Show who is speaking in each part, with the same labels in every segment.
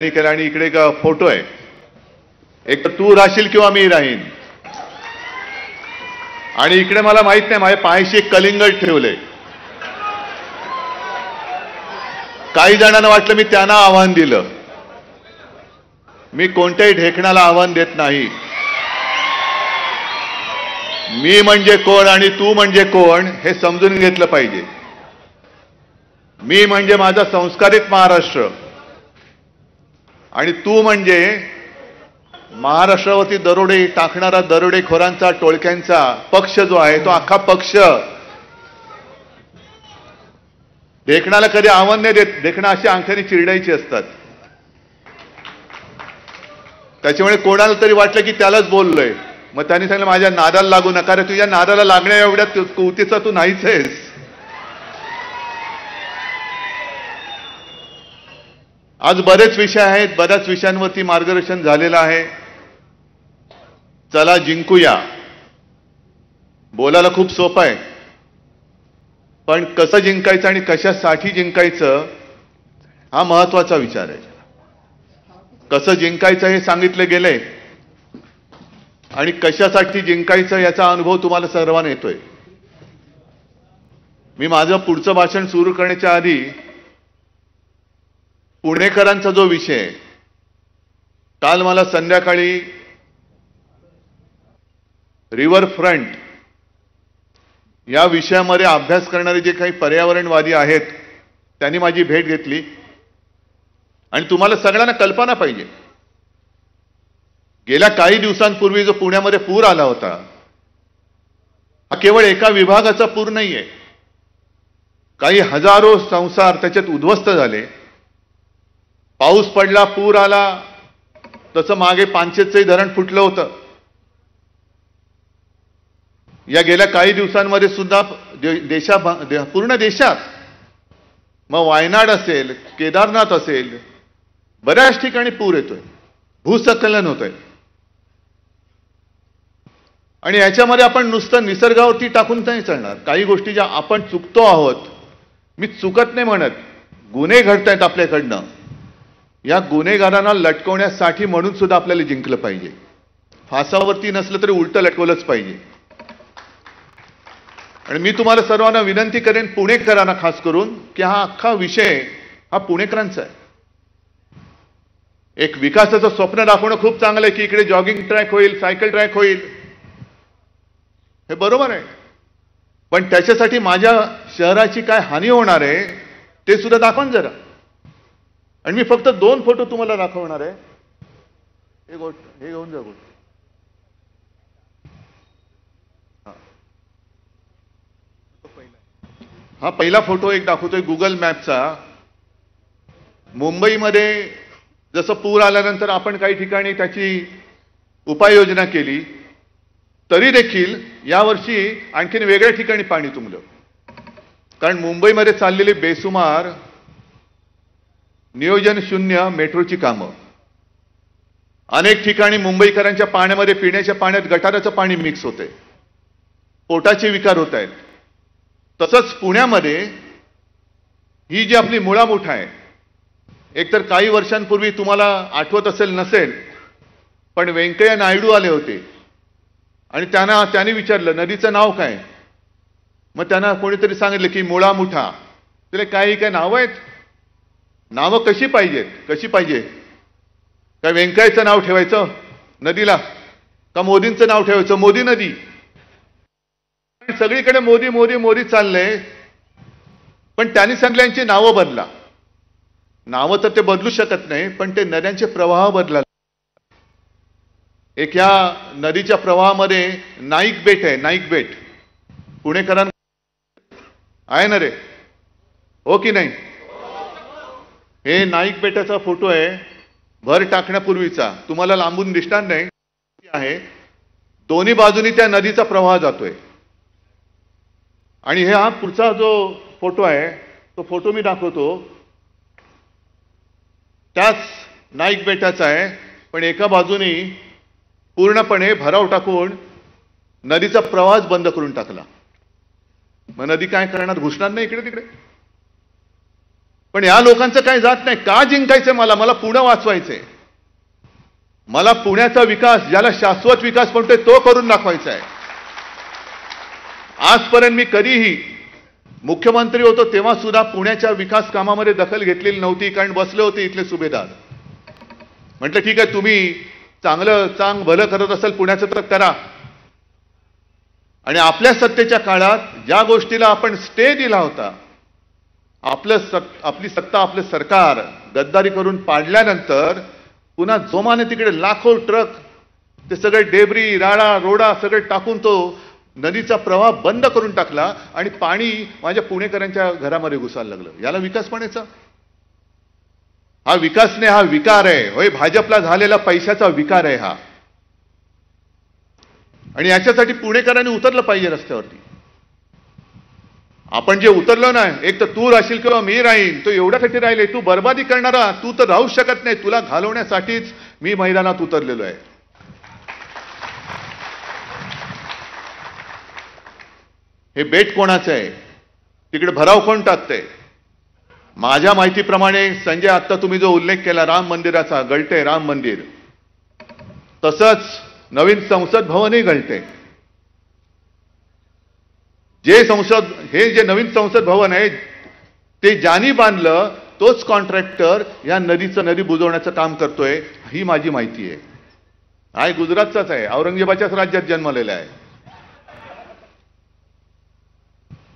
Speaker 1: केला आणि इकडे एक फोटो आहे. एक तर तू राहशील किंवा मी राहीन. आणि इकडे मला माहित नाही माझ्या पायाशी एक कलिंगड ठेवलंय. काही जणांना वाटलं मी त्यांना आव्हान दिलं. मी कोणत्याही ढेकणाला आव्हान देत नाही. मी म्हणजे कोण आणि तू म्हणजे कोण हे समजून घेतलं पाहिजे. मी म्हणजे माझा संस्कारित महाराष्ट्र आणि तू म्हणजे महाराष्ट्रावरती दरोडे टाकणारा दरोडेखोरांचा टोळक्यांचा पक्ष जो आहे तो अख्खा पक्ष. ढेकणाला कधी आव्हान नाही देत. ढेकणं अशी अंगठ्याने चिरडायची असतात. त्याच्यामुळे कोणाला तरी वाटलं की त्यालाच बोललोय. मग त्यांनी सांगितलं माझ्या नादाला लागू नका रे. तुझ्या नादाला लागण्या एवढ्या कुवतीचा तू नाहीच आहेस. आज बरेच विषय आहेत. बऱ्याच विषयांवरती मार्गदर्शन झालेलं आहे. चला जिंकूया. बोलायला खूप सोपं आहे, पण कसं जिंकायचं आणि कशासाठी जिंकायचं हा महत्वाचा विचार आहे. कसं जिंकायचं हे सांगितले गेले आणि कशासाठी जिंकायचं याचा अनुभव तुम्हाला सर्वांना येतोय. मी माझं पुढचं भाषण सुरू करण्याच्या आधी पुणेकरांचा जो विषय आहे, काल मला संध्याकाळी रिव्हरफ्रंट या विषयामध्ये अभ्यास करणारे जे काही पर्यावरणवादी आहेत त्यांनी माझी भेट घेतली. आणि तुम्हाला सगळ्यांना कल्पना पाहिजे, गेल्या काही दिवसांपूर्वी जो पुण्यामध्ये पूर आला होता हा केवळ एका विभागाचा पूर नाहीये. काही हजारो संसार त्याच्यात उद्ध्वस्त झाले. पाऊस पडला, पूर आला, तसं मागे पानशेतचंही धरण फुटलं होतं. या गेल्या काही दिवसांमध्ये सुद्धा पूर्ण देशात, मग वायनाड असेल, केदारनाथ असेल, बऱ्याच ठिकाणी पूर येतोय, भूस्खलन होतंय. आणि याच्यामध्ये आपण नुसतं निसर्गावरती टाकून नाही चालणार. काही गोष्टी ज्या आपण चुकतो आहोत, मी चुकत नाही म्हणत, गुन्हे घडतायत आपल्याकडनं, या गुन्हेगारांना लटकवण्यासाठी म्हणून सुद्धा आपल्याला जिंकलं पाहिजे. फासावरती नसलं तरी उलटं लटकवलंच पाहिजे. आणि मी तुम्हाला सर्वांना विनंती करेन, पुणेकरांना खास करून, की हा अख्खा विषय हा पुणेकरांचा आहे. एक विकासाचं स्वप्न दाखवणं खूप चांगलं आहे की इकडे जॉगिंग ट्रॅक होईल, सायकल ट्रॅक होईल, हे बरोबर आहे. पण त्याच्यासाठी माझ्या शहराची काय हानी होणार आहे ते सुद्धा दाखवा जरा. आणि मी फक्त 2 फोटो तुम्हाला दाखवणार आहे. हे घेऊन जा. हा पहिला फोटो एक दाखवतोय गुगल मॅपचा. मुंबईमध्ये जसं पूर आल्यानंतर आपण काही ठिकाणी त्याची उपाययोजना केली, तरी देखील यावर्षी आणखीन वेगळ्या ठिकाणी पाणी तुंबलं. कारण मुंबईमध्ये चाललेली बेसुमार नियोजन शून्य मेट्रोची कामं, अनेक ठिकाणी मुंबईकरांच्या पाण्यामध्ये, पिण्याच्या पाण्यात गटाराचं पाणी मिक्स होतंय, पोटाचे विकार होत आहेत. तसंच पुण्यामध्ये ही जी आपली मुळामुठा आहे, एकतर काही वर्षांपूर्वी तुम्हाला आठवत असेल नसेल, पण व्यंकय्या नायडू आले होते आणि त्यांनी विचारलं नदीचं नाव काय. मग त्यांना कोणीतरी सांगितलं की मुळामुठा. तिला काही काय नावं आहेत. नावं कशी पाहिजेत, कशी पाहिजे. काय व्यंकय्याचं नाव ठेवायचं नदीला, का मोदींचं नाव ठेवायचं, मोदी नदी. सगळीकडे मोदी मोदी मोदी चाललंय. पण त्यांनी सांगितल्यांची नावं बदला. नावं तर ते बदलू शकत नाही, पण ते नद्यांचे प्रवाह बदला. एक या नदीच्या प्रवाहामध्ये नाईक बेट आहे. नाईक बेट पुणेकरांना आहे ना रे, हो की नाही. हे नाईक बेटाचा फोटो आहे, भर टाकण्यापूर्वीचा. तुम्हाला लांबून दिसणार नाही आहे. दोन्ही बाजूनी त्या नदीचा प्रवाह जातोय. आणि हा पुढचा जो फोटो आहे तो फोटो मी दाखवतो, त्याच नाईक बेटाचा आहे, पण एका बाजूनी पूर्णपणे भराव टाकून नदीचा प्रवाह बंद करून टाकला. मग नदी काय करणार, घुसणार नाही इकडे तिकडे. पण या लोकांचं काही जात नाही. का जिंकायचंय मला पुणे वाचवायचंय. मला पुण्याचा विकास, ज्याला शाश्वत विकास म्हणतोय, तो करून दाखवायचा आहे. आजपर्यंत मी कधीही मुख्यमंत्री होतो तेव्हा सुद्धा पुण्याच्या विकास कामामध्ये दखल घेतलेली नव्हती, कारण बसले होते इथले सुभेदार. म्हटलं ठीक आहे, तुम्ही चांग भलं करत असाल पुण्याचं तर करा. आणि आपल्या सत्तेच्या काळात ज्या गोष्टीला आपण स्टे दिला होता, आपली सत्ता, आपलं सरकार गद्दारी करून पाडल्यानंतर पुन्हा जोमाने तिकडे लाखो ट्रक ते सगळे डेबरी, राडा, रोडा सगळे टाकून तो नदीचा प्रवाह बंद करून टाकला आणि पाणी माझ्या पुणेकरांच्या घरामध्ये घुसायला लागलं. याला विकास म्हणायचा? हा विकास नाही, हा विकार आहे. होय, भाजपला झालेला पैशाचा विकार आहे हा. आणि याच्यासाठी पुणेकरांनी उतरलं पाहिजे रस्त्यावरती. आपण जे उतरलो ना, एक तर तू राहशील किंवा मी राहीन, तो एवढ्यासाठी राहिले. तू बर्बादी करणारा, तू तर राहू शकत नाही. तुला घालवण्यासाठीच मी मैदानात उतरलेलो आहे. हे बेट कोणाचं आहे? तिकडे भराव कोण टाकतंय? माझ्या माहितीप्रमाणे संजय, आता तुम्ही जो उल्लेख केला राम मंदिराचा, गळते राम मंदिर, तसंच नवीन संसद भवनही गळते. हे जे नवीन संसद भवन आहे ते ज्यांनी बांधलं तोच कॉन्ट्रॅक्टर या नदी बुजवण्याचं काम करतोय, ही माझी माहिती आहे. हा गुजरातचाच आहे, औरंगजेबाच्याच राज्यात जन्मलेला आहे.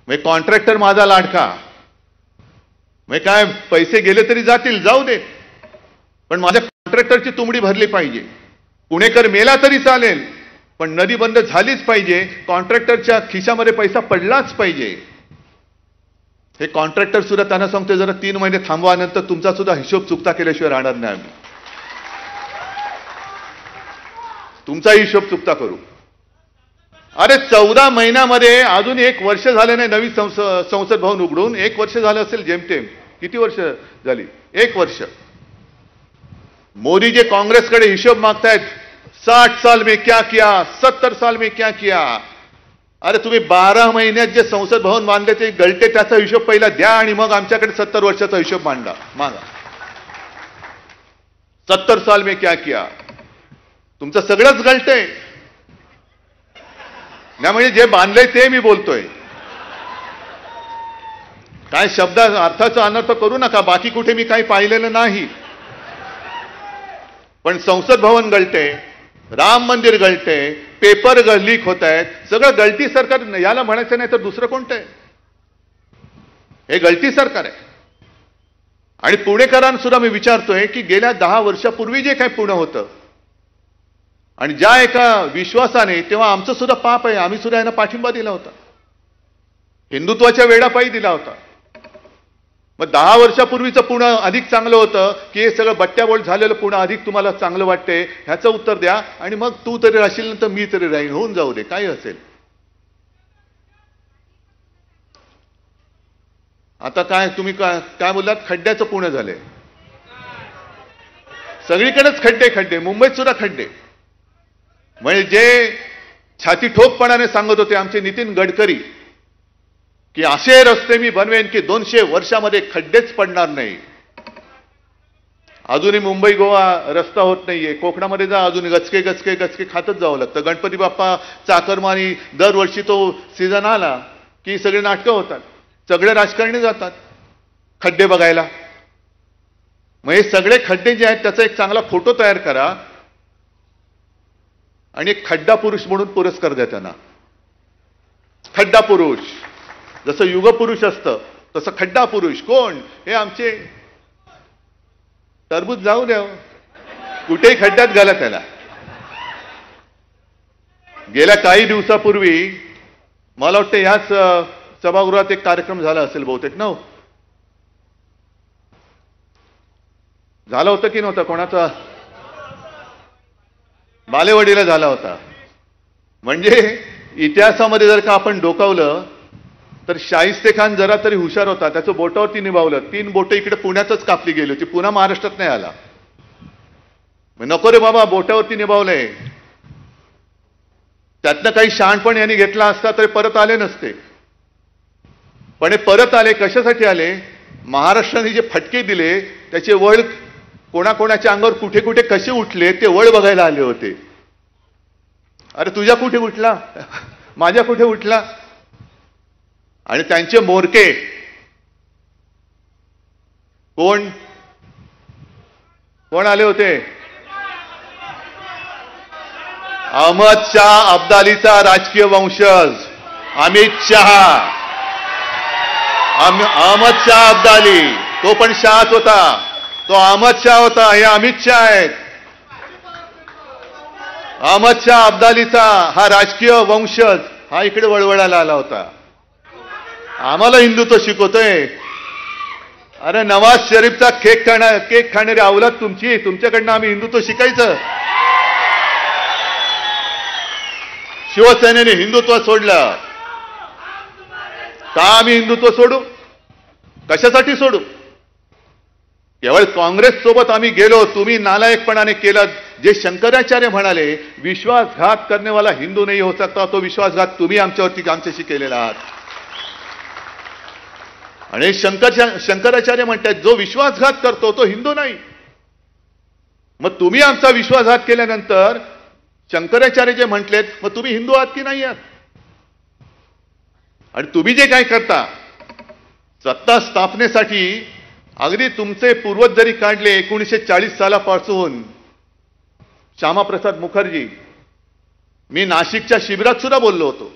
Speaker 1: मग कॉन्ट्रॅक्टर माझा लाडका, मग काय पैसे गेले तरी जातील, जाऊ दे, पण माझ्या कॉन्ट्रॅक्टरची तुंबडी भरली पाहिजे. पुणेकर मेला तरी चालेल, पण नदी बंद झालीच पाहिजे. कॉन्ट्रॅक्टरच्या खिशामध्ये पैसा पडलाच पाहिजे. हे कॉन्ट्रॅक्टर सुद्धा त्यांना सांगतोय, जरा 3 महिने थांबवा, नंतर तुमचा सुद्धा हिशोब चुकता केल्याशिवाय राहणार नाही आम्ही. तुमचा हिशोब चुकता करू. अरे 14 महिन्यामध्ये अजून 1 वर्ष झाले नाही नवीन संसद भवन उघडून. 1 वर्ष झालं असेल जेमतेम. किती वर्ष झाली? 1 वर्ष. मोदी जे काँग्रेसकडे हिशोब मागतायत, 60 साल में क्या किया, 70 साल में क्या किया. अरे तुम्ही 12 महिन्यात जे संसद भवन बांधले ते गळते, त्याचा हिशोब पहिला द्या आणि मग आमच्याकडे 70 वर्षाचा हिशोब मागा. 70 साल में क्या किया. तुमचं सगळंच गळतंय. नाही म्हणजे जे बांधलंय ते मी बोलतोय. काय शब्द अर्थाचा अनर्थ करू नका. बाकी कुठे मी काही पाहिलेलं नाही. पण संसद भवन गळते, राम मंदिर गळते, पेपर लीक होत आहेत, सगळं गळती सरकार. याला म्हणायचं नाही तर दुसरं कोणतं आहे? हे गळती सरकार आहे. आणि पुणेकरांसुद्धा मी विचारतोय की गेल्या 10 वर्षापूर्वी जे काही पुणे होतं आणि ज्या एका विश्वासाने, तेव्हा आमचं सुद्धा पाप आहे, आम्ही सुद्धा यांना पाठिंबा दिला होता, हिंदुत्वाच्या वेडापायी दिला होता. मग 10 वर्षापूर्वीचं पुणे अधिक चांगलं होतं की हे सगळं बट्ट्याबोळ झालेलं पुणे अधिक तुम्हाला चांगलं वाटते? ह्याचं उत्तर द्या. आणि मग तू तरी राहशील नंतर मी तरी राहीन, होऊन जाऊ दे, काही असेल. आता काय तुम्ही काय बोललात? खड्ड्याचं पुणे झालंय. सगळीकडेच खड्डे. मुंबईत सुद्धा खड्डे. म्हणजे जे छाती ठोकपणाने सांगत होते आमचे नितीन गडकरी की असे रस्ते मी बनवेन की 200 वर्षामध्ये खड्डेच पडणार नाही. अजूनही मुंबई गोवा रस्ता होत नाहीये. कोकणामध्ये जा, अजून गचके खातच जावं लागतं. गणपती बाप्पा चाकरमानी दरवर्षी तो सीझन आला की सगळे नाटकं होतात, सगळे राजकारणी जातात खड्डे बघायला. मग हे सगळे खड्डे जे आहेत त्याचा एक चांगला फोटो तयार करा आणि एक खड्डा पुरुष म्हणून पुरस्कार द्या त्यांना. खड्डा पुरुष, जसं युगपुरुष असतं तसं खड्डा पुरुष. कोण? हे आमचे टरबूज. जाऊ द्या, कुठेही खड्ड्यात घाला त्याला. गेल्या काही दिवसापूर्वी मला वाटतं ह्याच सभागृहात एक कार्यक्रम झाला असेल बहुतेक ना, झालं होतं की नव्हतं? कोणाचा? बालेवाडीला झाला होता. म्हणजे इतिहासामध्ये जर का आपण डोकावलं तर शाहिस्ते खान जरा तरी हुशार होता. त्याचं बोटावरती निभावलं. 3 बोटं इकडे पुण्यातच कापली गेली होती. पुन्हा महाराष्ट्रात नाही आला. नको रे बाबा, बोटावरती निभावलंय. त्यातनं काही शहाणपण यांनी घेतला असता तरी परत आले नसते. पण हे परत आले. कशासाठी आले? महाराष्ट्राने जे फटके दिले त्याचे वळ कोणाकोणाच्या अंगावर कुठे कुठे कसे उठले ते वळ बघायला आले होते. अरे तुझ्या कुठे उठला, माझ्या कुठे उठला. आणि त्यांचे मोरके कोण कोण आले होते? अहमद शाह अब्दालीचा राजकीय वंशज अमित शहा. अहमद शाह अब्दाली तो पण शहाच होता, तो अहमद शाह होता, हे अमित शाह आहेत. अहमद शाह अब्दालीचा हा राजकीय वंशज हा इकडे वळवळायला आला होता. आम्हाला हिंदुत्व शिकवतोय. अरे नवाज शरीफचा केक खाणारी अवलाद तुमची, तुमच्याकडनं आम्ही हिंदुत्व शिकायचं. शिवसेनेने हिंदुत्व सोडलं. का आम्ही हिंदुत्व सोडू? कशासाठी सोडू? केवळ काँग्रेस सोबत आम्ही गेलो, तुम्ही नालायकपणाने केलं. जे शंकराचार्य म्हणाले विश्वासघात करनेवाला हिंदू नाही हो सकता, तो विश्वासघात तुम्ही आमच्याशी केलेला आहात. आणि शंकराचार्य म्हणतात जो विश्वासघात करतो तो हिंदू नाही. मग तुम्ही आमचा विश्वासघात केल्यानंतर शंकराचार्य जे म्हटलेत मग तुम्ही हिंदू आहात की नाही आहात? आणि तुम्ही जे काय करता सत्ता स्थापनेसाठी, अगदी तुमचे पूर्वज जरी काढले 1940 सालापासून श्यामाप्रसाद मुखर्जी, मी नाशिकच्या शिबिरात सुद्धा बोललो होतो.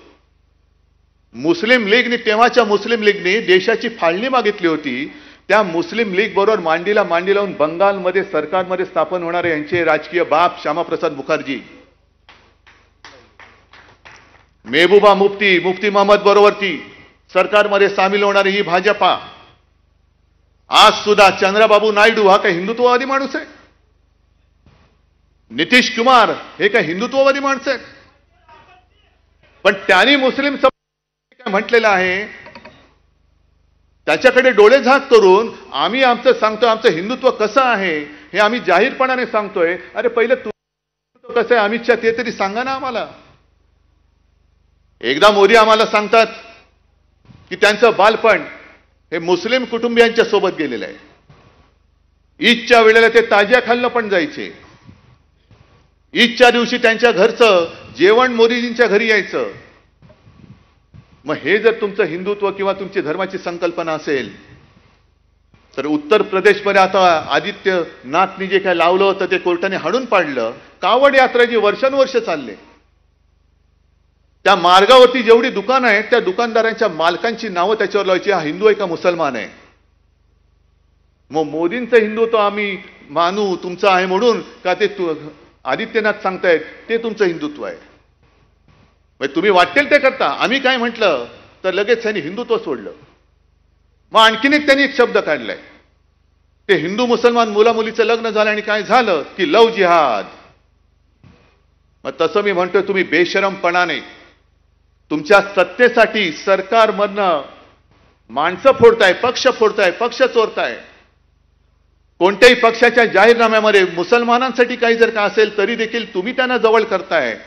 Speaker 1: मुस्लिम लीगने, तेव्हाच्या मुस्लिम लीगने देशाची फाळणी मागितली होती. त्या मुस्लिम लीग बरोबर मांडीला मांडी लावून बंगालमध्ये सरकारमध्ये स्थापन होणारे यांचे राजकीय बाप श्यामाप्रसाद मुखर्जी, मेहबूबा मुफ्ती मोहम्मद बरोबरची सरकारमध्ये सामील होणारी ही भाजपा. आज सुद्धा चंद्रबाबू नायडू हा काय हिंदुत्ववादी माणूस आहे? नितीश कुमार हे काय हिंदुत्ववादी माणसं आहेत? पण त्यांनी मुस्लिम काय म्हटलेलं आहे त्याच्याकडे डोळे झाक करून आम्ही आमचं सांगतोय, आमचं हिंदुत्व कसं आहे हे आम्ही जाहीरपणाने सांगतोय. अरे पहिले तू कसं आहे अमित शहा ते तरी सांगा ना आम्हाला. एकदा मोदी आम्हाला सांगतात की त्यांचं बालपण हे मुस्लिम कुटुंबियांच्या सोबत गेलेलं आहे. ईदच्या वेळेला ते ताजिया खाल्लं पण जायचे. ईदच्या दिवशी त्यांच्या घरचं जेवण मोदीजींच्या घरी यायचं. मग हे जर तुमचं हिंदुत्व किंवा तुमची धर्माची संकल्पना असेल तर उत्तर प्रदेशमध्ये आता आदित्यनाथनी जे काय लावलं होतं ते कोर्टाने हाणून पाडलं. कावड यात्रा जी वर्षानुवर्ष चालले, त्या मार्गावरती जेवढी दुकानं आहेत त्या दुकानदारांच्या मालकांची नावं त्याच्यावर लावायची, हा हिंदू आहे का मुसलमान आहे. मग मोदींचं हिंदुत्व आम्ही मानू तुमचं आहे म्हणून का ते आदित्यनाथ सांगतायत ते तुमचं हिंदुत्व आहे? तुम्ही वाटेल ते करता. आम्ही काय म्हटलं तर लगेच त्यांनी हिंदुत्व सोडलं. मग आणखीन एक त्यांनी एक शब्द काढलाय, ते हिंदू मुसलमान मुला मुलीचं लग्न झालं आणि काय झालं की लव जिहाद. मग तसं मी म्हणतोय तुम्ही बेशरमपणाने तुमच्या सत्तेसाठी सरकारमधनं माणसं फोडताय, पक्ष फोडताय, पक्ष चोरताय. कोणत्याही पक्षाच्या जाहीरनाम्यामध्ये मुसलमानांसाठी काही जर का असेल तरी देखील तुम्ही त्यांना जवळ करताय.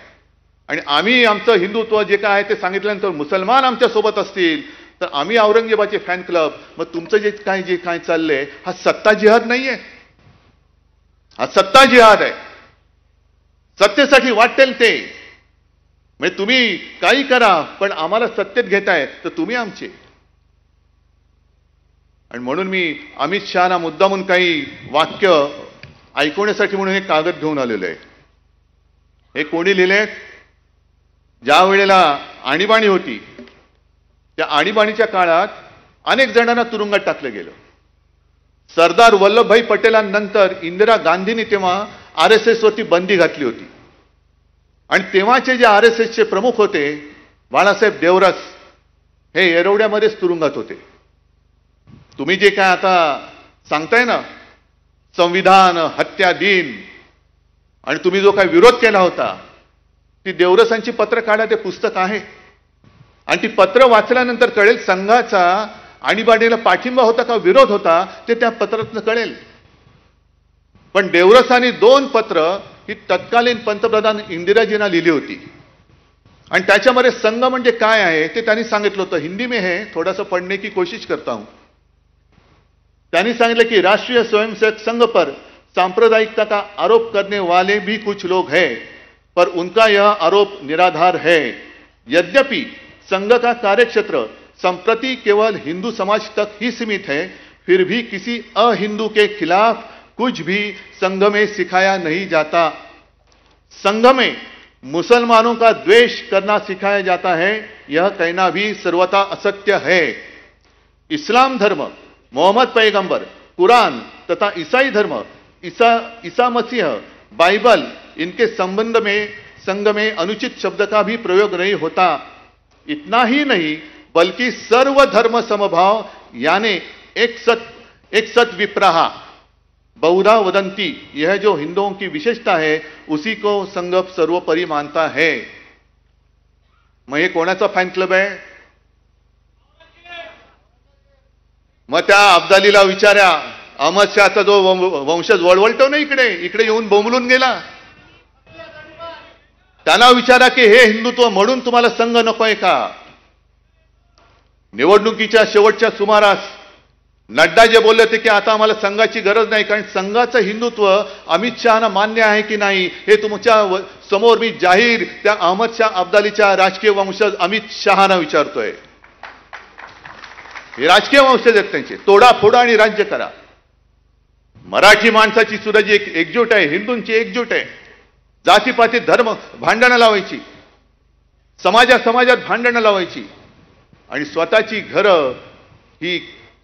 Speaker 1: आणि आम्ही आमचं हिंदुत्व जे काय आहे ते सांगितल्यानंतर मुसलमान आमच्या सोबत असतील तर आम्ही औरंगजेबाचे फॅन क्लब. मग तुमचं जे काय चाललंय हा सत्ता जिहाद नाहीये, हा सत्ता जिहाद आहे. सत्तेसाठी वाटेल ते म्हणजे तुम्ही काही करा पण आम्हाला सत्तेत घेताय तर तुम्ही आमचे. आणि म्हणून मी अमित शहाना मुद्दामून काही वाक्य ऐकवण्यासाठी म्हणून हे कागद घेऊन आलेलो आहे. हे कोणी लिहिले? ज्या वेळेला आणीबाणी होती त्या आणीबाणीच्या काळात अनेक जणांना तुरुंगात टाकलं गेलं. सरदार वल्लभभाई पटेलांनंतर इंदिरा गांधींनी तेव्हा RSS वरती बंदी घातली होती. आणि तेव्हाचे जे RSSचे प्रमुख होते बाळासाहेब देवरस हे येरवड्यामध्येच तुरुंगात होते. तुम्ही जे काय आता सांगताय ना संविधान हत्या दिन, आणि तुम्ही जो काय विरोध केला होता ती देवरसांची पत्र काढा, ते पुस्तक आहे. आणि ती पत्र वाचल्यानंतर कळेल संघाचा आणीबाणीला पाठिंबा होता का विरोध होता ते त्या पत्रातून कळेल. पण देवरसांनी 2 पत्र ही तत्कालीन पंतप्रधान इंदिराजींना लिहिली होती. आणि त्याच्यामध्ये संघ म्हणजे काय आहे ते त्यांनी सांगितलं होतं. हिंदी में है, थोडासा पढ़ने की कोशिश करता हूं. त्यांनी सांगितलं की राष्ट्रीय स्वयंसेवक संघ पर सांप्रदायिकता का आरोप करने वाले भी कुछ लोग हैं, पर उनका यह आरोप निराधार है। यद्यपि संघ का कार्यक्षेत्र संप्रति केवल हिंदू समाज तक ही सीमित है, फिर भी किसी अहिंदू के खिलाफ कुछ भी संघ में सिखाया नहीं जाता। संघ में मुसलमानों का द्वेष करना सिखाया जाता है, यह कहना भी सर्वथा असत्य है। इस्लाम धर्म, मोहम्मद पैगंबर, कुरान तथा ईसाई धर्म, ईसा मसीह, बाइबल, इनके संबंध में संघ में अनुचित शब्द का भी प्रयोग नहीं होता। इतना ही नहीं बल्कि सर्व धर्म समभाव यानी एक सत विप्रहा बहुधा वदंती, यह जो हिंदुओं की विशेषता है उसी को संघ सर्वोपरि मानता है। मग हे कोणाचा फॅन क्लब आहे? मग त्या अब्दालीला विचारा, अहमद शहाचा जो वंशज वळवळतो ना इकडे येऊन बोंबलून गेला, त्यांना विचारा की हे हिंदुत्व म्हणून तुम्हाला संघ नकोय का? निवडणुकीच्या शेवटच्या सुमारास नड्डा जे बोलले होते की आता आम्हाला संघाची गरज नाही, कारण संघाचं हिंदुत्व अमित शहाना मान्य आहे की नाही हे तुमच्या समोर मी जाहीर त्या अहमद शाह अब्दालीच्या राजकीय वंशज अमित शहाना विचारतोय। हे राजकीय वंशज आहेत त्यांचे, तोडा फोडा आणि राज्य करा। मराठी माणसाची सुद्धा जी एकजूट आहे, हिंदूंची एकजूट आहे, जातीपाती धर्म भांडणं लावायची, समाजात भांडणं लावायची आणि स्वतःची घरं ही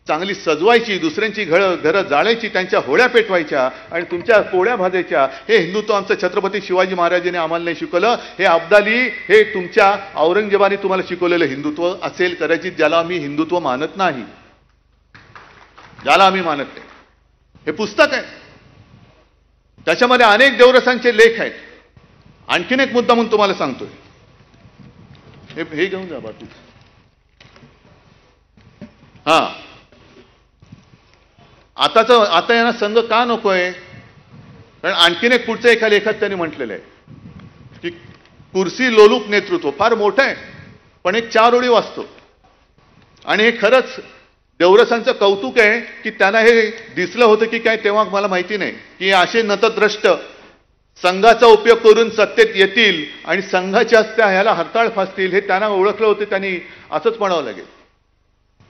Speaker 1: चांगली सजवायची, दुसऱ्यांची घरं जाळायची, त्यांच्या होळ्या पेटवायच्या आणि तुमच्या पोळ्या भाजायच्या। हे हिंदुत्व आमचं छत्रपती शिवाजी महाराजांनी आम्हाला नाही शिकवलं, हे अब्दाली हे तुमच्या औरंगजेबाने तुम्हाला शिकवलेलं हिंदुत्व असेल कदाचित, ज्याला आम्ही हिंदुत्व मानत नाही, ज्याला आम्ही मानत नाही। हे पुस्तक आहे, त्याच्यामध्ये अनेक देवरसांचे लेख आहेत। आणखीन एक मुद्दा म्हणून तुम्हाला सांगतोय, हे घेऊन जा बाजू। आता यांना संघ का नकोय? कारण आणखीन एक पुढचं एका लेखात त्यांनी म्हटलेलं आहे की कुर्सी लोलूप नेतृत्व फार मोठं आहे, पण एक 4 ओळी वाचतो आणि हे खरंच देवरसांचं कौतुक आहे की त्यांना हे दिसलं होतं की काय तेव्हा मला माहिती नाही की असे नतद्रष्ट संघाचा उपयोग करून सत्तेत येतील आणि संघाच्या त्या ह्याला हरताळ फासतील, हे त्यांना ओळखलं होतं। त्यांनी असंच म्हणावं लागेल।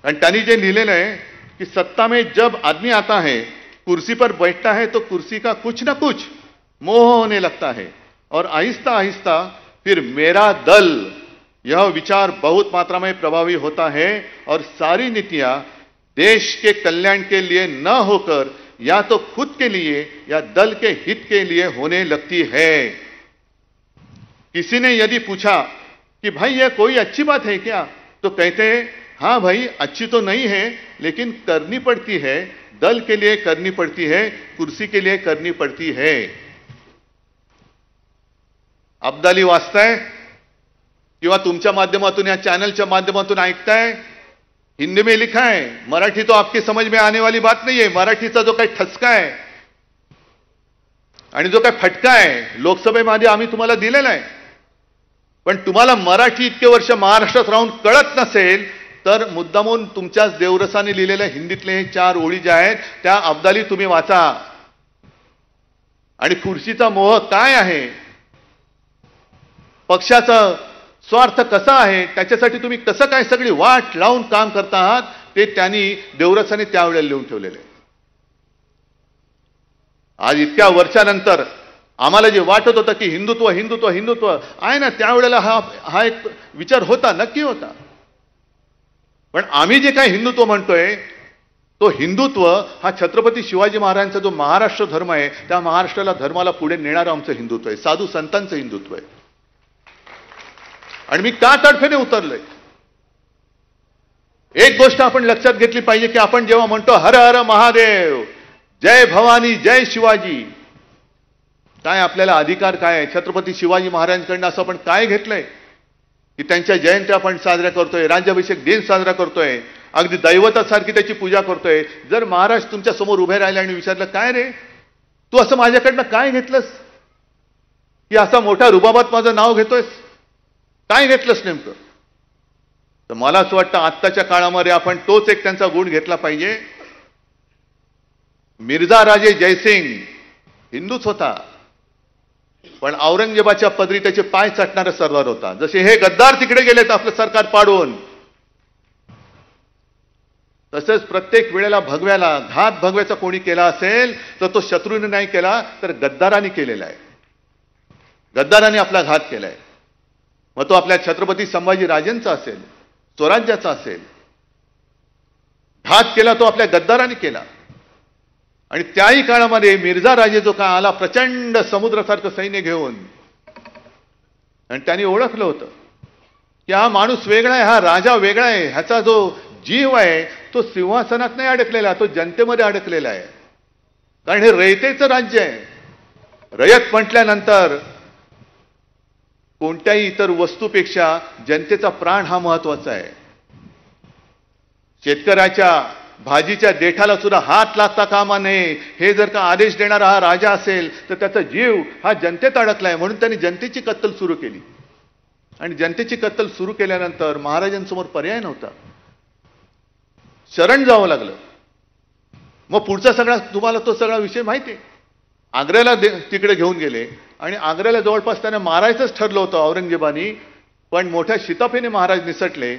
Speaker 1: आणि त्यांनी जे लिहिलेलं आहे कि सत्ता में जब आदमी आता है, कुर्सी पर बैठता है तो कुर्सी का कुछ न कुछ मोह होने लगता है और आहिस्ता आहिस्ता फिर मेरा दल यह विचार बहुत मात्रा में प्रभावी होता है और सारी नीतियां देश के कल्याण के लिए न होकर या तो खुद के लिए या दल के हित के लिए होने लगती है। किसी ने यदि पूछा कि भाई यह कोई अच्छी बात है क्या, तो कहते हैं हाँ भाई अच्छी तो नहीं है लेकिन करनी पड़ती है, दल के लिए करनी पड़ती है, कुर्सी के लिए करनी पड़ती है। अब्दाली वाचताय किंवा तुमच्या माध्यमातून या चॅनलच्या माध्यमातून ऐकताय, हिंदी में लिखा है, मराठी तो आपकी समझ में आने वाली बात नहीं है। मराठीचा जो काही ठसका आहे आणि जो काही फटका आहे लोकसभेमध्ये आम्ही तुम्हाला दिलेला आहे, पण तुम्हाला मराठी इतके वर्ष महाराष्ट्रात राहून कळत नसेल तर मुद्दामून तुमच्याच देवरसाने लिहिलेल्या हिंदीतले हे 4 ओळी ज्या आहेत त्या अब्दाली तुम्ही वाचा। आणि खुर्चीचा मोह काय आहे, पक्षाचा स्वार्थ कसा आहे, त्याच्यासाठी तुम्ही कसं काय सगळी वाट लावून काम करता आहात ते त्यांनी देवरसाने त्यावेळेला लिहून ठेवलेले आहे। आज इतक्या वर्षानंतर आम्हाला जे वाटत होतं की हिंदुत्व हिंदुत्व हिंदुत्व आहे ना, त्यावेळेला हा एक विचार होता, नक्की होता। पण आम्ही जे काही हिंदुत्व म्हणतोय तो हिंदुत्व हा छत्रपती शिवाजी महाराजांचा जो महाराष्ट्र धर्म आहे त्या महाराष्ट्राला धर्माला पुढे नेणारं आमचं हिंदुत्व आहे, साधू संतांचं हिंदुत्व आहे। आणि मी का तडफेने उतरलोय, एक गोष्ट आपण लक्षात घेतली पाहिजे की आपण जेव्हा म्हणतो हर हर महादेव, जय भवानी, जय शिवाजी, काय आपल्याला अधिकार काय आहे? छत्रपती शिवाजी महाराजांकडून असं आपण काय घेतलंय की त्यांच्या जयंत्या आपण साजऱ्या करतोय, राज्याभिषेक दिन साजरा करतोय, अगदी दैवतासारखी त्याची पूजा करतोय। जर महाराज तुमच्या समोर उभे राहिले आणि विचारलं काय रे तू असं माझ्याकडनं काय घेतलंस की असा मोठा रुबाबात माझं नाव घेतोयस, काय घेतलंस नेमकं? तर मला असं वाटतं आत्ताच्या काळामध्ये आपण तोच एक त्यांचा गुण घेतला पाहिजे मिर्झा राजे जयसिंग हिंदूच होता, पण औरंगजेबाच्या पदरी त्याचे पाय चाटणारा सरदार होता. जसे हे गद्दार तिकडे गेलेत आपलं सरकार पाडून, तसंच प्रत्येक वेळेला भगव्याला घात भगव्याचा कोणी केला असेल तर तो शत्रूने नाही केला तर गद्दारांनी केलेला आहे. गद्दारांनी आपला घात केलाय. मग तो आपल्या छत्रपती संभाजी राजेंचा असेल, स्वराज्याचा असेल, घात केला तो आपल्या गद्दारांनी केला. आणि त्याही काळामध्ये मिर्झा राजे जो का आला प्रचंड समुद्रासारखं सैन्य घेऊन, आणि त्यांनी ओळखलं होतं की हा माणूस वेगळा आहे, हा राजा वेगळा आहे, ह्याचा जो जीव आहे तो सिंहासनात नाही अडकलेला, तो जनतेमध्ये अडकलेला आहे. कारण हे रयतेचं राज्य आहे. रयत म्हटल्यानंतर कोणत्याही इतर वस्तूपेक्षा जनतेचा प्राण हा महत्वाचा आहे. शेतकऱ्याच्या भाजीच्या देठाला सुद्धा हात लागता कामा नये, हे जर का आदेश देणारा हा राजा असेल तर त्याचा जीव हा जनतेत अडकलाय. म्हणून त्यांनी जनतेची कत्तल सुरू केली. आणि जनतेची कत्तल सुरू केल्यानंतर महाराजांसमोर पर्याय नव्हता, शरण जावं लागलं. मग पुढचा सगळा तुम्हाला तो सगळा विषय माहिती आहे. आग्र्याला तिकडे घेऊन गेले आणि आग्र्याला जवळपास त्यांना मारायचंच ठरलं होतं औरंगजेबानी, पण मोठ्या शिताफीने महाराज निसटले.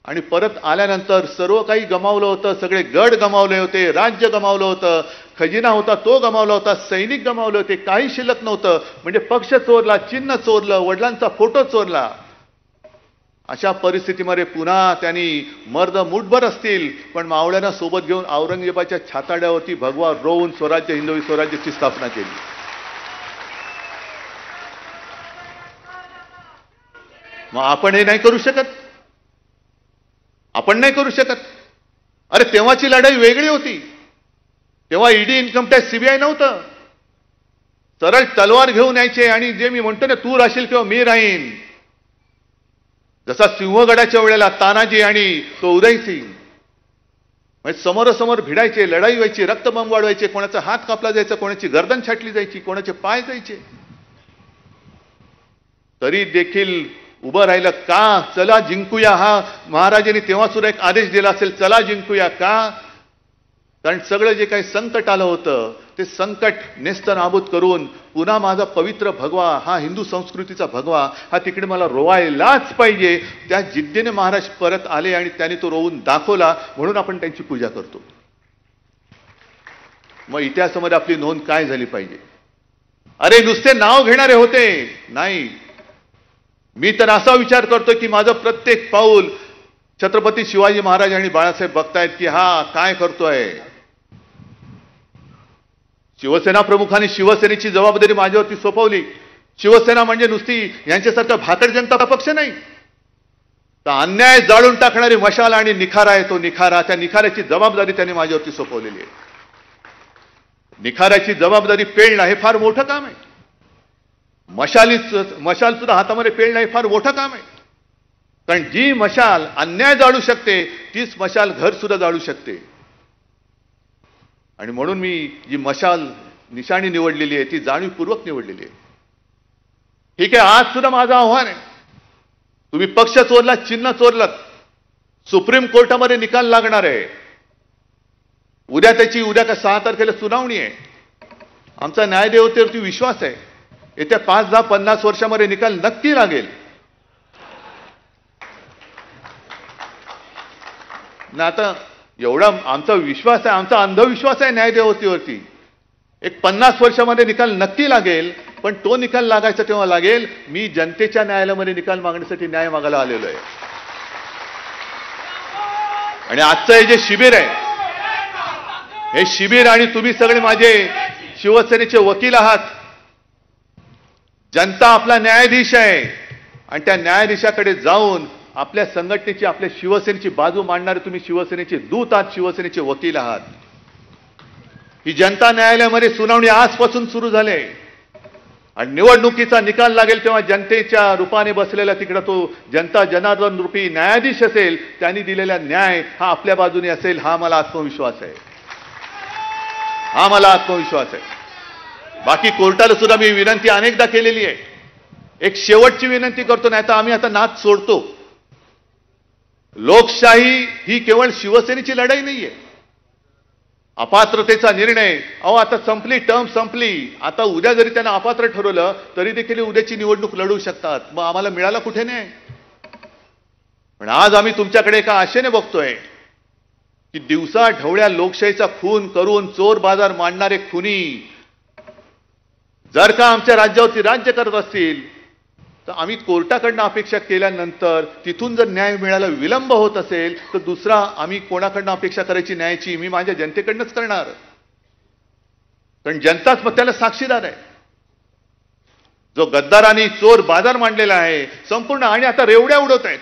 Speaker 1: आणि परत आल्यानंतर सर्व काही गमावलं होतं, सगळे गड गमावले होते, राज्य गमावलं होतं, खजिना होता तो गमावला होता, सैनिक गमावले होते, काही शिल्लक नव्हतं. म्हणजे पक्ष चोरला, चिन्ह चोरलं, वडिलांचा फोटो चोरला. अशा परिस्थितीमध्ये पुन्हा त्यांनी मर्द मुठभर असतील पण मावळ्यांना सोबत घेऊन औरंगजेबाच्या छाताड्यावरती भगवा रोवून स्वराज्य, हिंदवी स्वराज्याची स्थापना केली. मग आपण हे नाही करू शकत? आपण नाही करू शकत? अरे तेव्हाची लढाई वेगळी होती. तेव्हा ईडी, इन्कम टॅक्स, सीबीआय नव्हतं. सरळ तलवार घेऊन यायचे आणि जे मी म्हणतो ना, तू राहशील किंवा मी राहीन. जसा सिंहगडाच्या वेळेला तानाजी आणि तो उदयसिंग म्हणजे समोरासमोर भिडायचे, लढाई व्हायची, रक्तबंब वाढवायचे, कोणाचा हात कापला जायचा, कोणाची गर्दन छाटली जायची, कोणाचे पाय जायचे. तरी देखील उभं राहिलं का? चला जिंकूया. हा महाराजांनी तेव्हा सुद्धा एक आदेश दिला असेल, चला जिंकूया. का? कारण सगळं जे काही संकट आलं होतं ते संकट नेस्तनाबूत करून पुन्हा माझा पवित्र भगवा, हा हिंदू संस्कृतीचा भगवा, हा तिकडे मला रोवायलाच पाहिजे. त्या जिद्दीने महाराज परत आले आणि त्यांनी तो रोवून दाखवला. म्हणून आपण त्यांची पूजा करतो. मग इतिहासामध्ये आपली नोंद काय झाली पाहिजे? अरे नुसते नाव घेणारे होते नाही. मी तर असा विचार करतो की माझं प्रत्येक पाऊल छत्रपती शिवाजी महाराज आणि बाळासाहेब बघतायत की हा काय करतोय. शिवसेना प्रमुखांनी शिवसेनेची जबाबदारी माझ्यावरती सोपवली. शिवसेना म्हणजे नुसती यांच्यासारखा भाकड जनता पक्ष नाही, तर अन्याय जाळून टाकणारी मशाल आणि निखारा आहे तो निखारा. त्या निखाऱ्याची जबाबदारी त्यांनी माझ्यावरती सोपवलेली आहे. निखाऱ्याची जबाबदारी पेलणं हे फार मोठं काम आहे. मशाल सुद्धा हातामध्ये पेलणं हे फार मोठं काम आहे. कारण जी मशाल अन्याय जाळू शकते तीच मशाल घर सुद्धा जाळू शकते. आणि म्हणून मी जी मशाल निशाणी निवडलेली आहे ती जाणीवपूर्वक निवडलेली आहे. ठीक आहे, आज सुद्धा माझं आव्हान आहे, तुम्ही पक्ष चोरला, चिन्ह चोरलं, सुप्रीम कोर्टामध्ये निकाल लागणार आहे. उद्या का 6 तारखेला सुनावणी आहे. आमचा न्यायदेवतेवरती विश्वास आहे. येत्या 5, 10, 50 वर्षामध्ये निकाल नक्की लागेल. ना आता एवढा आमचा विश्वास आहे, आमचा अंधविश्वास आहे न्यायदेवतेवरती. एक 50 वर्षामध्ये निकाल नक्की लागेल. पण तो निकाल लागायचा तेव्हा लागेल मी जनतेच्या न्यायालयामध्ये निकाल मागण्यासाठी न्याय मागायला आलेलो आहे. आणि आजचं हे जे शिबिर आहे, हे शिबिर आणि तुम्ही सगळे माझे शिवसेनेचे वकील आहात. जनता आपला न्यायाधीश आहे आणि त्या न्यायाधीशाकडे जाऊन आपल्या संघटनेची, आपल्या शिवसेनेची बाजू मांडणारे तुम्ही शिवसेनेचे दूत आहात, शिवसेनेचे वकील आहात. ही जनता न्यायालयामध्ये सुनावणी आजपासून सुरू झाली आणि निवडणुकीचा निकाल लागेल तेव्हा जनतेच्या रूपाने बसलेला तिकडे तो जनता जनार्दन रूपी न्यायाधीश असेल, त्यांनी दिलेला न्याय हा आपल्या बाजूने असेल. हा मला आत्मविश्वास आहे. हा मला आत्मविश्वास आहे. बाकी कोर्टाला सुद्धा मी विनंती अनेकदा केलेली आहे. एक शेवटची विनंती करतो, नाही तर आम्ही आता नाच सोडतो. लोकशाही ही केवळ शिवसेनेची लढाई नाहीये. अपात्रतेचा निर्णय, अहो आता संपली, टर्म संपली. आता उद्या जरी त्यांना अपात्र ठरवलं तरी देखील उद्याची निवडणूक लढवू शकतात. मग आम्हाला मिळाला कुठे नाही. पण आज आम्ही तुमच्याकडे एका आशेने बघतोय की दिवसा ढवळ्या लोकशाहीचा खून करून चोर बाजार मांडणारे खुनी जर का आमच्या राज्यावरती राज्य करत असतील तर आम्ही कोर्टाकडनं अपेक्षा केल्यानंतर तिथून जर न्याय मिळायला विलंब होत असेल तर दुसरा आम्ही कोणाकडनं अपेक्षा करायची न्यायाची? मी माझ्या जनतेकडनंच करणार. कारण जनताच मग त्याला साक्षीदार आहे. जो गद्दारांनी चोर बाजार मांडलेला आहे संपूर्ण, आणि आता रेवड्या उडवत आहेत.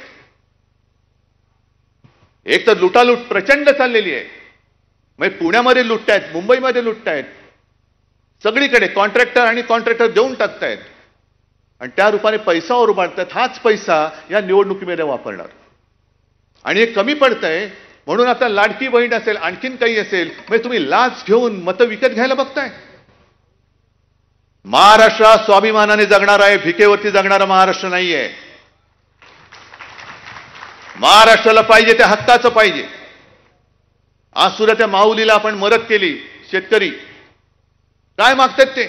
Speaker 1: एक तर लुटालूट प्रचंड चाललेली आहे. म्हणजे पुण्यामध्ये लुटतायत, मुंबईमध्ये लुटतायत, सगळीकडे कॉन्ट्रॅक्टर आणि कॉन्ट्रॅक्टर देऊन टाकतायत आणि त्या रूपाने पैसा उभारतात. हाच पैसा या निवडणुकीमध्ये वापरणार आणि हे कमी पडतंय म्हणून आता लाडकी बहीण असेल, आणखीन काही असेल, म्हणजे तुम्ही लाच घेऊन मतं विकत घ्यायला बघताय. महाराष्ट्र हा स्वाभिमानाने जगणार आहे, भिकेवरती जगणारा महाराष्ट्र नाहीये. महाराष्ट्राला पाहिजे ते हक्काचं पाहिजे. आज सुद्धा त्या माऊलीला आपण मदत केली. शेतकरी काय मागतात ते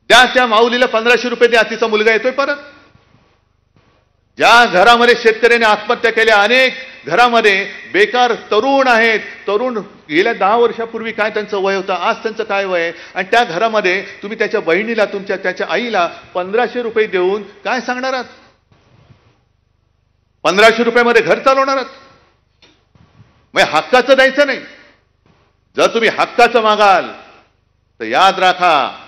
Speaker 1: द्या. त्या माऊलीला 1500 रुपये द्या. तिचा मुलगा येतोय परत. ज्या घरामध्ये शेतकऱ्याने आत्महत्या केल्या, अनेक घरामध्ये बेकार तरुण आहेत. तरुण गेल्या 10 वर्षापूर्वी काय त्यांचं वय होतं, आज त्यांचं काय वय आहे, आणि त्या घरामध्ये तुम्ही त्याच्या बहिणीला, त्याच्या आईला 1500 रुपये देऊन काय सांगणार आहात? 1500 रुपयामध्ये घर चालवणार आहात? मग हक्काचं द्यायचं नाही. जर तुम्ही हक्काचं मागाल तर याद राखा,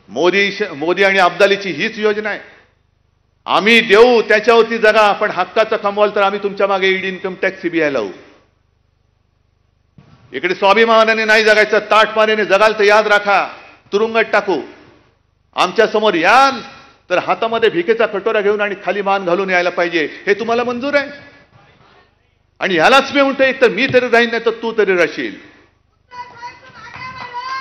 Speaker 1: मोदी आणि अब्दालीची हीच योजना आहे. आम्ही देऊ त्याच्यावरती जगा, पण हक्काचं कमवाल तर आम्ही तुमच्या मागे ईडी, इन्कम टॅक्स, सीबीआय लावू. इकडे स्वाभिमानाने नाही जगायचं, ताटमानेने जगाल तर याद राखा तुरुंगात टाकू. आमच्या समोर याल तर हातामध्ये भिकेचा कटोरा घेऊन आणि खाली मान घालून यायला पाहिजे. हे तुम्हाला मंजूर आहे? आणि ह्यालाच मी म्हणतो, एक तर मी तरी राहीन, नाही तर तू तरी राहशील.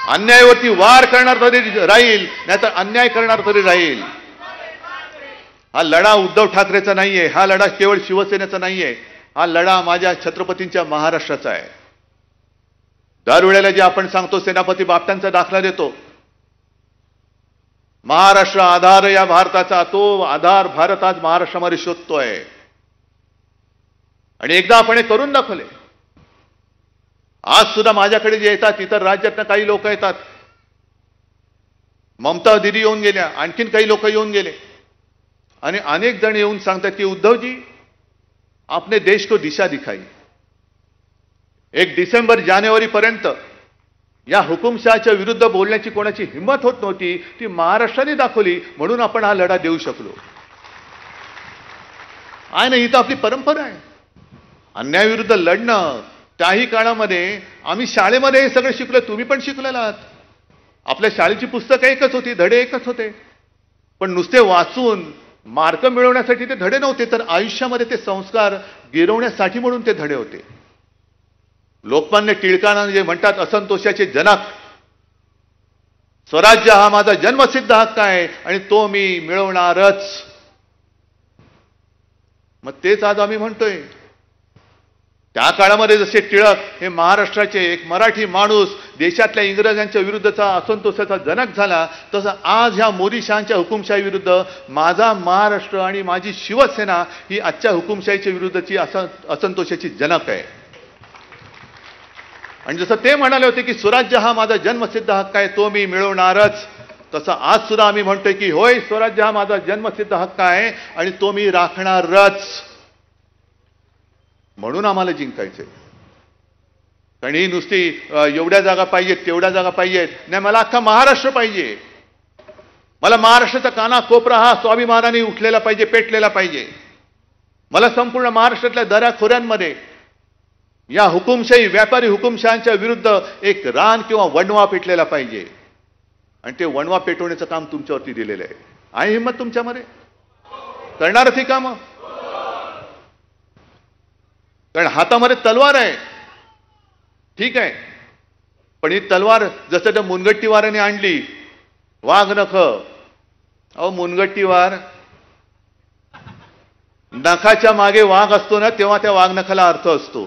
Speaker 1: अन्यायावरती वार करणार तरी राहील, नाहीतर अन्याय करणार तरी राहील. हा लढा उद्धव ठाकरेचा नाहीये. हा लढा केवळ शिवसेनेचा नाहीये. हा लढा माझ्या छत्रपतींच्या महाराष्ट्राचा आहे. दरवेळेला जे आपण सांगतो, सेनापती बापटांचा दाखला देतो, महाराष्ट्र आधार या भारताचा, तो आधार भारत आज महाराष्ट्रामध्ये शोधतोय. आणि एकदा आपण हे करून दाखवले. आज सुद्धा माझ्याकडे जे येतात, इतर राज्यातनं काही लोक येतात. ममता दिदी येऊन गेल्या, आणखीन काही लोक येऊन गेले आणि अनेक जण येऊन सांगतात की उद्धवजी आपने देश को दिशा दिखाई. 1 डिसेंबर जानेवारी पर्यंत या हुकुमशहाच्या विरुद्ध बोलण्याची कोणाची हिंमत होत नव्हती, ती महाराष्ट्राने दाखवली, म्हणून आपण हा लढा देऊ शकलो. आहे ना, ही तर आपली परंपरा आहे. अन्यायाविरुद्ध लढणं. त्याही काळामध्ये आम्ही शाळेमध्ये हे सगळं शिकलो, तुम्ही पण शिकलेला आहात. आपल्या शाळेची पुस्तकं एकच होती, धडे एकच होते, पण नुसते वाचून मार्क मिळवण्यासाठी ते धडे नव्हते, तर आयुष्यामध्ये ते संस्कार गिरवण्यासाठी म्हणून ते धडे होते. लोकमान्य टिळकांना जे म्हणतात असंतोषाचे जनक, स्वराज्य हा माझा जन्मसिद्ध हक्क आहे आणि तो मी मिळवणारच. मग तेच आज आम्ही म्हणतोय. त्या काळामध्ये जसे टिळक हे महाराष्ट्राचे एक मराठी माणूस देशातल्या इंग्रजांच्या विरुद्धचा असंतोषाचा जनक झाला, तसं आज ह्या मोदी शहांच्या हुकुमशाही विरुद्ध माझा महाराष्ट्र आणि माझी शिवसेना ही आजच्या हुकुमशाहीच्या विरुद्धची असंतोषाची जनक आहे. आणि जसं ते म्हणाले होते की स्वराज्य हा माझा जन्मसिद्ध हक्क आहे, तो मी मिळवणारच, तसं आज सुद्धा आम्ही म्हणतोय की होय, स्वराज्य हा माझा जन्मसिद्ध हक्क आहे आणि तो मी राखणारच. म्हणून आम्हाला जिंकायचंय. कारण ही नुसती एवढ्या जागा पाहिजेत, तेवढ्या जागा पाहिजेत नाही, मला अख्खा महाराष्ट्र पाहिजे. मला महाराष्ट्राचा काना कोपरा हा स्वाभिमानाने उठलेला पाहिजे, पेटलेला पाहिजे. मला संपूर्ण महाराष्ट्रातल्या दऱ्याखोऱ्यांमध्ये या हुकुमशाही, व्यापारी हुकुमशहांच्या विरुद्ध एक रान किंवा वणवा पेटलेला पाहिजे. आणि ते वणवा पेटवण्याचं काम तुमच्यावरती दिलेलं आहे. आहे हिंमत तुमच्यामध्ये? करणारच ही कामं? कारण हातामध्ये तलवार आहे, ठीक आहे, पण ही तलवार जसं त्या मुनगट्टीवाराने आणली, वाघ नख. अहो मुनगट्टीवार, नखाच्या मागे वाघ असतो ना, तेव्हा त्या वाघ नखाला अर्थ असतो.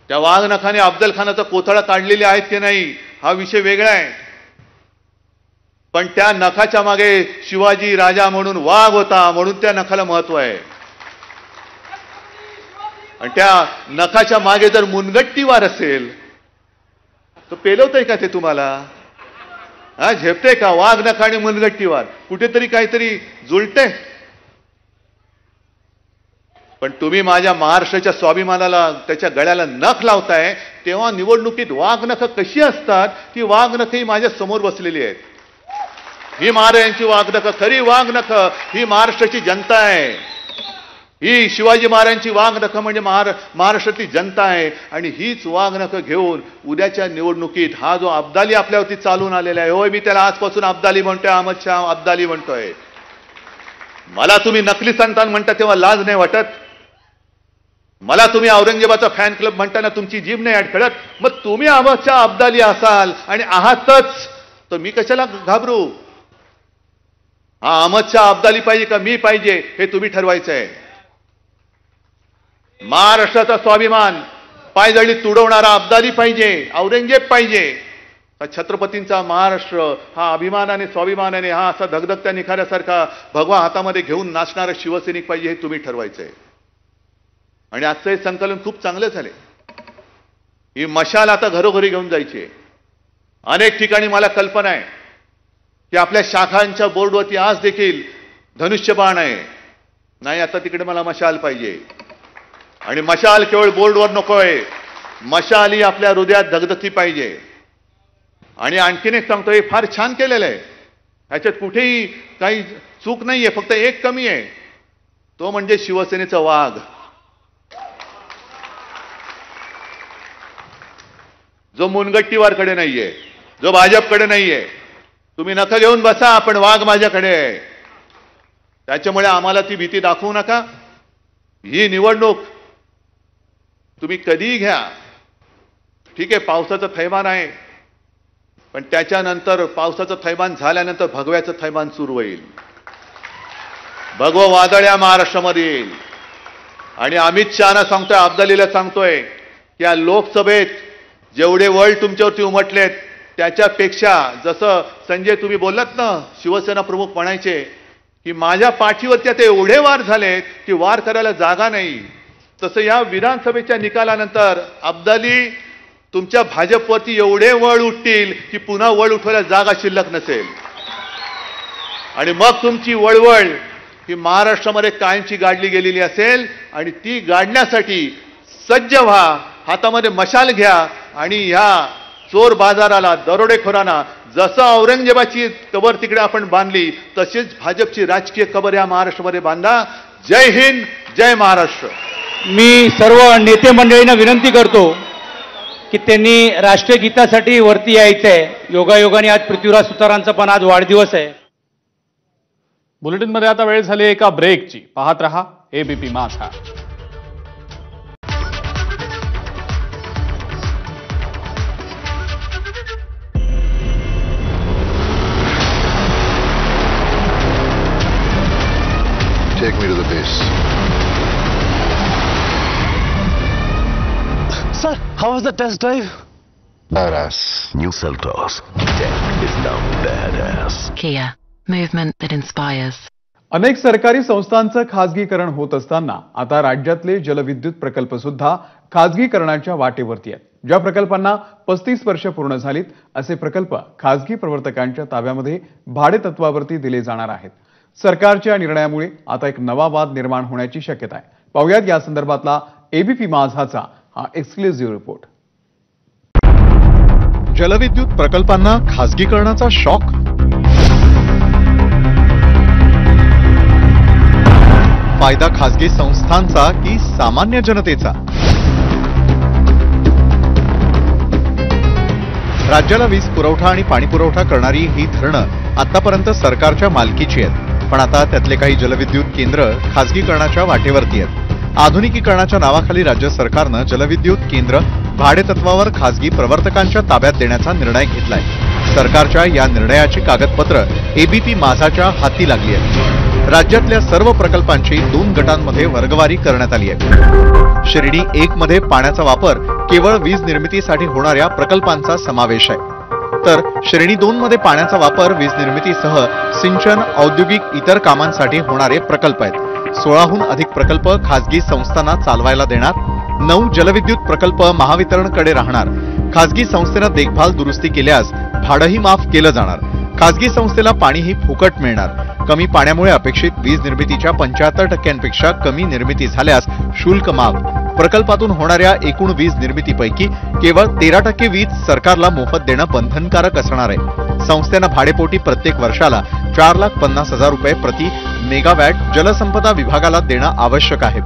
Speaker 1: त्या वाघनखाने अफजल खानाचा कोथळा काढलेले आहेत की नाही हा विषय वेगळा आहे, पण त्या नखाच्या मागे शिवाजी राजा म्हणून वाघ होता, म्हणून त्या नखाला महत्व आहे. आणि त्या नखाच्या मागे जर मुनगट्टी वार असेल तर पेलवतंय का ते तुम्हाला? हा, झेपते का? वाघ नख आणि मुनगट्टी वार कुठेतरी काहीतरी जुळते. पण तुम्ही माझ्या महाराष्ट्राच्या स्वाभिमानाला त्याच्या गळ्याला नख लावताय, तेव्हा निवडणुकीत वाघ नख कशी असतात ती वाघ नख ही माझ्या समोर बसलेली आहेत. ही महाराजांची वाघ नख, खरी वाघ नख ही महाराष्ट्राची जनता आहे. ही शिवाजी महाराजांची वाघ नख म्हणजे महाराष्ट्रातली जनता आहे. आणि हीच वाघ नख घेऊन उद्याच्या निवडणुकीत हा जो अब्दाली आपल्यावरती चालून आलेला आहे, होय मी त्याला आजपासून अब्दाली म्हणतोय, अहमद शाह अब्दाली म्हणतोय. मला तुम्ही नकली संतान म्हणता तेव्हा लाज नाही वाटत? मला तुम्ही औरंगजेबाचा फॅन क्लब म्हणताना तुमची जीभ नाही अडखळत? मग तुम्ही अहमद शाह अब्दाली असाल आणि आहातच तर मी कशाला घाबरू? हा अहमद शाह अब्दाली पाहिजे का मी पाहिजे हे तुम्ही ठरवायचं आहे. महाराष्ट्राचा स्वाभिमान पायदळी तुडवणारा अब्दाली पाहिजे, औरंगजेब पाहिजे? छत्रपतींचा महाराष्ट्र हा अभिमानाने स्वाभिमानाने हा असा धगधगत्या निखाऱ्यासारखा भगवा हातामध्ये घेऊन नाचणारा शिवसैनिक पाहिजे हे तुम्ही ठरवायचं आहे. आणि आजचं हे संकलन खूप चांगलं झाले. ही मशाल आता घरोघरी घेऊन जायची. अनेक ठिकाणी मला कल्पना आहे की आपल्या शाखांच्या बोर्डवरती आज देखील धनुष्यबाण आहे. नाही, आता तिकडे मला मशाल पाहिजे. आणि मशाल केवळ बोर्डवर नकोय, मशाल ही आपल्या हृदयात धगधगती पाहिजे. आणि आणखीन एक सांगतो, हे फार छान केलेलं आहे, ह्याच्यात कुठेही काही चूक नाहीये, फक्त एक कमी आहे, तो म्हणजे शिवसेनेचा वाघ. जो मुनगट्टीवारकडे नाहीये, जो भाजपकडे नाहीये. तुम्ही नख घेऊन बसा, पण वाघ माझ्याकडे आहे. त्याच्यामुळे आम्हाला ती भीती दाखवू नका. ही निवडणूक तुम्ही कधीही घ्या, ठीक आहे, पावसाचं थैमान आहे, पण त्याच्यानंतर पावसाचं थैमान झाल्यानंतर भगव्याचं थैमान सुरू होईल. भगवं वादळ या महाराष्ट्रामध्ये येईल. आणि अमित शहाना सांगतोय, अब्दालीला सांगतोय की या लोकसभेत जेवढे वळ तुमच्यावरती उमटलेत त्याच्यापेक्षा, जसं संजय तुम्ही बोललात ना, शिवसेना प्रमुख म्हणायचे की माझ्या पाठीवरती आता एवढे वार झालेत की वार करायला जागा नाही, तसं या विधानसभेच्या निकालानंतर अब्दाली तुमच्या भाजपवरती एवढे वळ उठतील की पुन्हा वळ उठवायला जागा शिल्लक नसेल. आणि मग तुमची वळवळ ही महाराष्ट्रामध्ये कायमची गाडली गेलेली असेल. आणि ती गाडण्यासाठी सज्ज व्हा, हातामध्ये मशाल घ्या आणि ह्या चोर बाजाराला, दरोडेखोरांना जसं औरंगजेबाची कबर तिकडे आपण बांधली तशीच भाजपची राजकीय कबर या महाराष्ट्रामध्ये बांधा. जय हिंद, जय महाराष्ट्र.
Speaker 2: मी सर्व नेते मंडळींना विनंती करतो की त्यांनी राष्ट्रगीतासाठी वरती यायचंय. योगायोगाने आज पृथ्वीराज सुतारांचा पण आज वाढदिवस आहे.
Speaker 3: बुलेटिनमध्ये आता वेळ झाली एका ब्रेकची. पाहत रहा एबीपी माझा.
Speaker 4: Take me to the base.
Speaker 5: Sir, how was the test drive?
Speaker 4: Badass.
Speaker 6: New Seltos. Tech is now badass.
Speaker 7: Kia, movement that inspires.
Speaker 8: अनेक सरकारी संस्थांचं खाजगीकरण होत असताना आता राज्यातले जलविद्युत प्रकल्प सुद्धा खाजगीकरणाच्या वाटेवरती आहेत. ज्या प्रकल्पांना 35 वर्ष पूर्ण झालीत असे प्रकल्प खाजगी प्रवर्तकांच्या ताब्यामध्ये भाडे तत्वावरती दिले जाणार आहेत. सरकारच्या निर्णयामुळे आता एक नवा वाद निर्माण होण्याची शक्यता आहे. पाहुयात या संदर्भातला एबीपी माझाचा हा एक्सक्लुझिव्ह रिपोर्ट.
Speaker 9: जलविद्युत प्रकल्पांना खासगीकरणाचा शॉक. फायदा खासगी संस्थांचा की सामान्य जनतेचा? राज्याला वीज पुरवठा आणि पाणी पुरवठा करणारी ही धरणं आतापर्यंत सरकारच्या मालकीची आहेत, पण आता त्यातले काही जलविद्युत केंद्र खासगीकरणाच्या वाटेवरती आहेत. आधुनिकीकरणाच्या नावाखाली राज्य सरकारनं जलविद्युत केंद्र भाडेतत्वावर खासगी प्रवर्तकांच्या ताब्यात देण्याचा निर्णय घेतलाय. सरकारच्या या निर्णयाची कागदपत्र एबीपी माझाच्या हाती लागली आहेत. राज्यातल्या सर्व प्रकल्पांची 2 गटांमध्ये वर्गवारी करण्यात आली आहे. श्रेणी 1 मध्ये पाण्याचा वापर केवळ वीज निर्मितीसाठी होणाऱ्या प्रकल्पांचा समावेश आहे, तर श्रेणी 2 मध्ये पाण्याचा वापर वीज निर्मितीसह सिंचन, औद्योगिक इतर कामांसाठी होणारे प्रकल्प आहेत. 16हून अधिक प्रकल्प खासगी संस्थांना चालवायला देणार. 9 जलविद्युत प्रकल्प महावितरणकडे राहणार. खासगी संस्थेनं देखभाल दुरुस्ती केल्यास भाडंही माफ केलं जाणार. खासगी संस्थेला पाणीही फुकट मिळणार. कमी पाण्यामुळे अपेक्षित वीज निर्मितीच्या 75% कमी निर्मिती झाल्यास शुल्क माफ. प्रकल्पातून होणाऱ्या एकूण वीज निर्मितीपैकी केवळ 13% वीज सरकारला मोफत देणं बंधनकारक असणार आहे. संस्थेनं भाडेपोटी प्रत्येक वर्षाला 4,50,000 रुपये प्रति मेगावॅट जलसंपदा विभागाला देणं आवश्यक आहे.